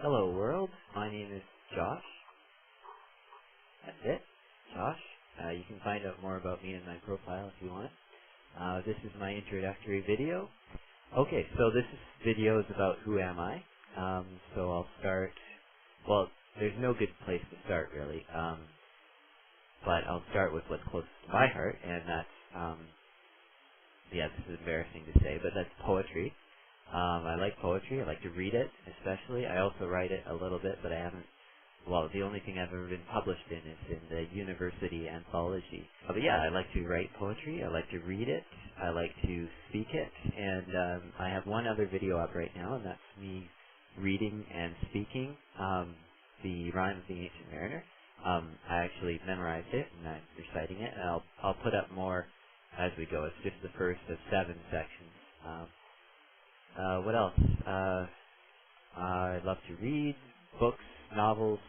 Hello world, my name is Josh. That's it, Josh. You can find out more about me in my profile if you want. This is my introductory video. Okay, so this video is about who am I. So I'll start, well, there's no good place to start really, but I'll start with what's closest to my heart, and that's, yeah, this is embarrassing to say, but that's poetry. I like poetry. I like to read it, especially. I also write it a little bit, but I haven't. Well, the only thing I've ever been published in is in the university anthology. But yeah, I like to write poetry. I like to read it. I like to speak it. And I have one other video up right now, and that's me reading and speaking the Rhyme of the Ancient Mariner. I actually memorized it, and I'm reciting it. And I'll put up more as we go. It's just the first of 7 sections. What else? I love to read books, novels,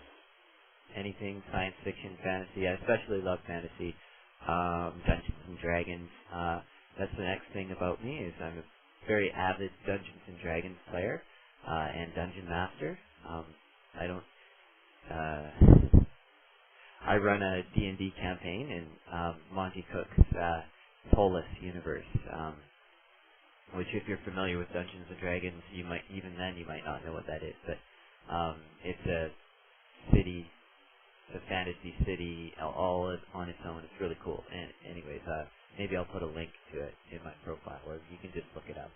anything, science fiction, fantasy. I especially love fantasy, Dungeons and Dragons. That's the next thing about me is I'm a very avid Dungeons and Dragons player and dungeon master. I don't. I run a D&D campaign in Monty Cook's Polus universe. Which, if you're familiar with Dungeons and Dragons, you might not know what that is. But it's a city, a fantasy city, all on its own. It's really cool. And anyways, maybe I'll put a link to it in my profile, or you can just look it up.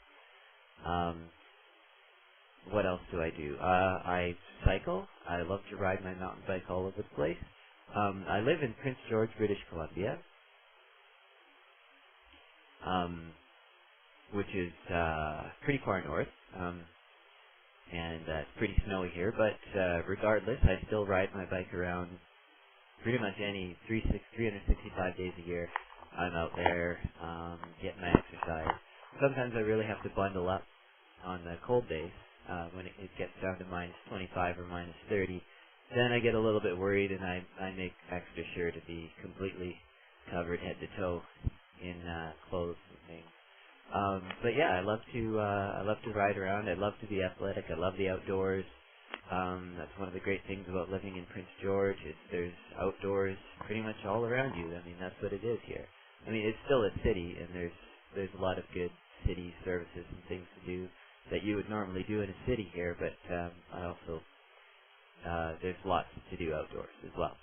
What else do I do? I cycle. I love to ride my mountain bike all over the place. I live in Prince George, British Columbia. Which is pretty far north, and it's pretty snowy here, but regardless, I still ride my bike around pretty much any 365 days a year. I'm out there getting my exercise. Sometimes I really have to bundle up on the cold days when it gets down to minus 25 or minus 30. Then I get a little bit worried, and I make extra sure to be completely covered head to toe in clothes and things. But yeah, I love to ride around. I love to be athletic. I love the outdoors. That's one of the great things about living in Prince George is there's outdoors pretty much all around you. I mean, that's what it is here. I mean, it's still a city, and there's a lot of good city services and things to do that you would normally do in a city here. But I also there's lots to do outdoors as well,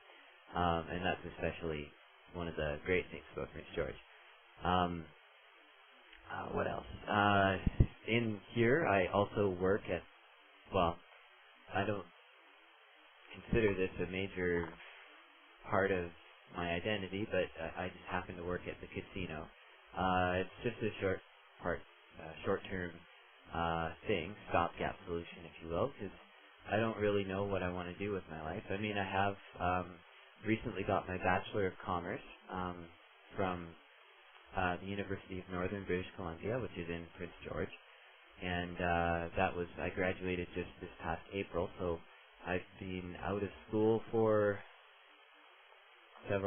and that's especially one of the great things about Prince George. What else? In here, I also work at, well, I don't consider this a major part of my identity, but I just happen to work at the casino. It's just a short-term thing, stopgap solution, if you will, because I don't really know what I want to do with my life. I mean, I have recently got my Bachelor of Commerce from the University of Northern British Columbia, which is in Prince George, and I graduated just this past April, so I've been out of school for 6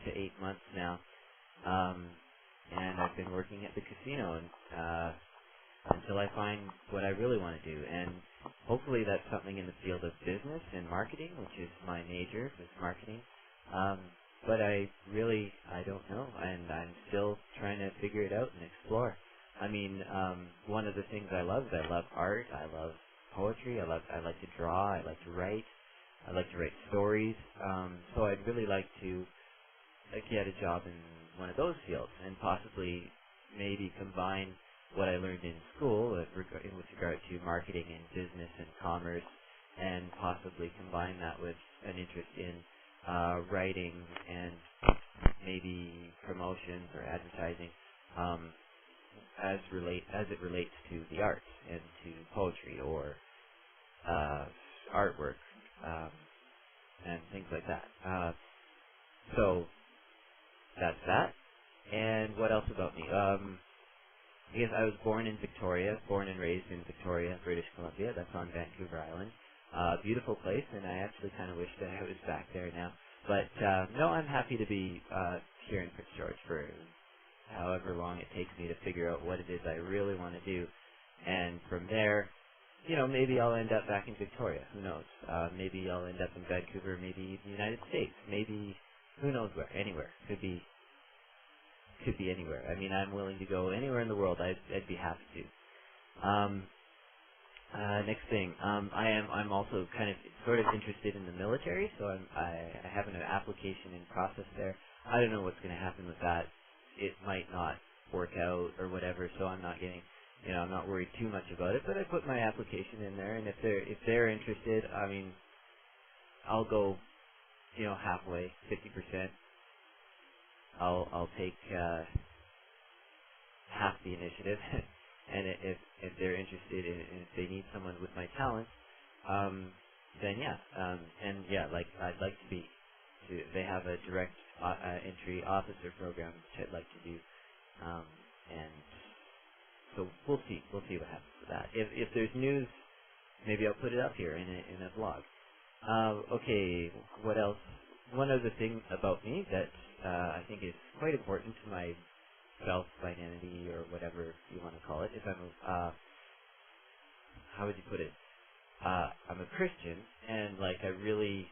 to 8 months now, and I've been working at the casino until I find what I really want to do, and hopefully that's something in the field of business and marketing, which is my major, is marketing. But I don't know, and I'm still trying to figure it out and explore. I mean, one of the things I love art, I love poetry, I like to draw, I like to write stories, so I'd really like to get a job in one of those fields, and possibly maybe combine what I learned in school with regard to marketing and business and commerce, and possibly combine that with an interest in writing and maybe promotions or advertising as it relates to the arts and to poetry or artwork and things like that. So that's that. And what else about me? I guess I was born and raised in Victoria, British Columbia. That's on Vancouver Island. Beautiful place, and I actually kind of wish that I was back there now. But no, I'm happy to be here in Prince George for however long it takes me to figure out what it is I really want to do. And from there, maybe I'll end up back in Victoria. Who knows? Maybe I'll end up in Vancouver. Maybe the United States. Maybe who knows where? Anywhere. Could be anywhere. I mean, I'm willing to go anywhere in the world. I'd be happy to. Next thing, I'm also kind of sort of interested in the military, so I have an application in process there. I don't know what's going to happen with that. It might not work out or whatever, so I'm not getting, I'm not worried too much about it. But I put my application in there, and if they're interested, I mean, I'll go, halfway, 50%. I'll take half the initiative, and if they're interested in, and if they need someone with my talent, then yeah, and yeah, like I'd like to be. They have a direct entry officer program which I'd like to do, and so we'll see what happens with that. If there's news, maybe I'll put it up here in a blog. Okay, what else? One other thing about me that I think is quite important to my self-identity or whatever you want to call it is how would you put it? I'm a Christian, and like I really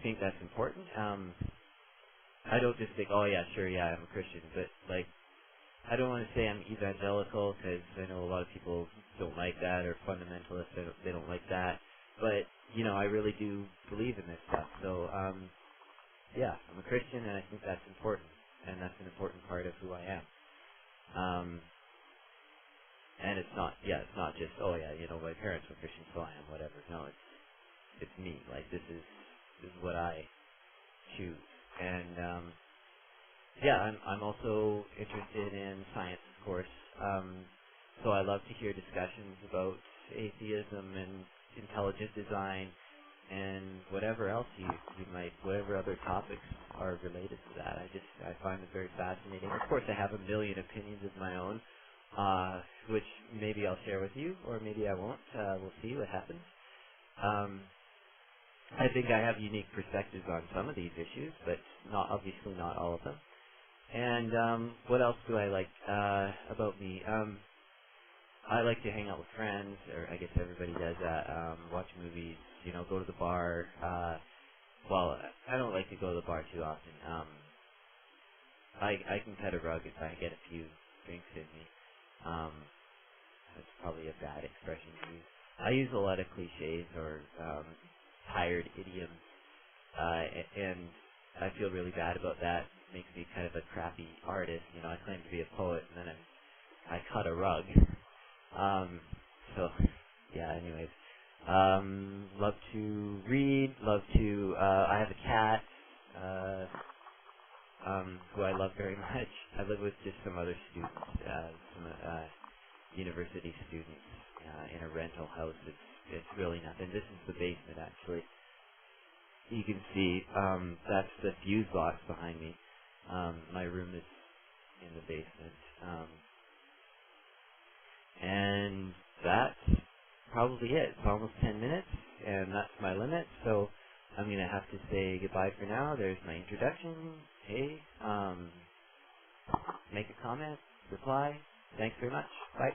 think that's important. I don't just think, oh yeah, sure, yeah, I'm a Christian, but like I don't want to say I'm evangelical because I know a lot of people don't like that, or fundamentalists, they don't like that. But I really do believe in this stuff. So yeah, I'm a Christian, and I think that's important, and that's an important part of who I am. And it's not just, oh yeah, my parents were Christian, so I am whatever. No, it's me. Like this is what I choose. And yeah, I'm also interested in science, of course. So I love to hear discussions about atheism and intelligent design and whatever else whatever other topics are related to that. I find it very fascinating. Of course, I have a million opinions of my own, which maybe I'll share with you, or maybe I won't. We'll see what happens. I think I have unique perspectives on some of these issues, but obviously not all of them. And what else do I like about me? I like to hang out with friends, or I guess everybody does that. Watch movies, go to the bar. Well, I don't like to go to the bar too often. I can cut a rug if I get a few drinks in me. That's probably a bad expression to use. I use a lot of cliches or tired idioms, and I feel really bad about that. It makes me kind of a crappy artist. I claim to be a poet, and then I cut a rug. So, yeah, anyways. Love to read, I have a cat, who I love very much. I live with just some other students, some university students, in a rental house. It's really nothing. This is the basement, actually. You can see, that's the fuse box behind me. My room is in the basement. And that's probably it. It's almost 10 minutes, and that's my limit, so I'm going to have to say goodbye for now. There's my introduction. Hey, make a comment, reply. Thanks very much. Bye.